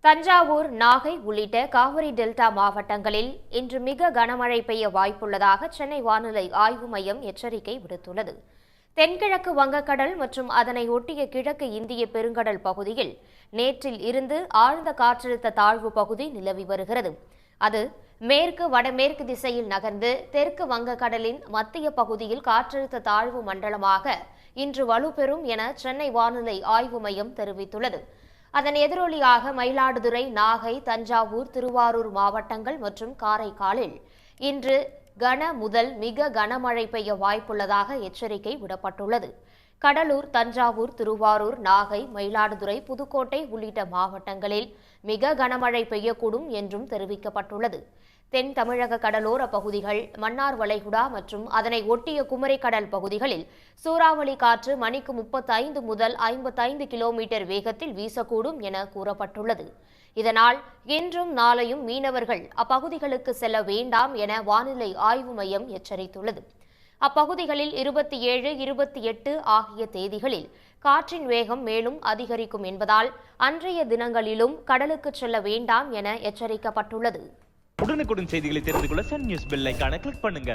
தஞ்சாவூர், நாகை உள்ளிட்ட காவிரி டெல்டா மாவட்டங்களில் இன்று மிக கனமழை பெய்ய வாய்ப்புள்ளதாக சென்னை வானிலை ஆய்வு மையம் எச்சரிக்கை விடுத்துள்ளது. தென்கிழக்கு வங்கக்கடல் மற்றும் அதனை ஒட்டிய கிழக்கு இந்திய பெருங்கடல் பகுதியில் நேற்றில் இருந்து ஆழ்ந்த காற்றழுத்த தாழ்வு பகுதி நிலவி வருகிறது. அது மேற்கு வடமேற்கு திசையில் நகர்ந்து தெற்கு வங்கக்கடலின் மத்திய பகுதியில் காற்றழுத்த தாழ்வு மண்டலமாக இன்று வலுப்பெறும் என சென்னை வானிலை ஆய்வு மையம் தெரிவித்துள்ளது. அதன் எதிரொலியாக மயிலாடுதுறை, நாகை, தஞ்சாவூர், திருவாரூர் மாவட்டங்கள் மற்றும் காரைக்காலில் இன்று கன முதல் மிக கனமழை பெய்ய வாய்ப்புள்ளதாக எச்சரிக்கை விடப்பட்டுள்ளது. கடலூர், தஞ்சாவூர், திருவாரூர், நாகை, மயிலாடுதுறை, புதுக்கோட்டை உள்ளிட்ட மாவட்டங்களில் மிக கனமழை பெய்யக்கூடும் என்றும் தெரிவிக்கப்பட்டுள்ளது. தென் தமிழக கடலோர பகுதிகள், மன்னார் வளைகுடா மற்றும் அதனை ஒட்டிய குமரிக்கடல் பகுதிகளில் சூறாவளி காற்று மணிக்கு 35 முதல் 55 கிலோமீட்டர் வேகத்தில் வீசக்கூடும் என கூறப்பட்டுள்ளது. இதனால் இன்றும் நாளையும் மீனவர்கள் அப்பகுதிகளுக்கு செல்ல வேண்டாம் என வானிலை ஆய்வு மையம் எச்சரித்துள்ளது. அப்பகுதிகளில் 27, 28 ஆகிய தேதிகளில் காற்றின் வேகம் மேலும் அதிகரிக்கும் என்பதால் அன்றைய தினங்களிலும் கடலுக்கு செல்ல வேண்டாம் என எச்சரிக்கப்பட்டுள்ளது. உடனுக்குடன் செய்திகளை தெரிந்து கொள்ள சன் நியூஸ் பெல் ஐகானை கிளிக் பண்ணுங்க.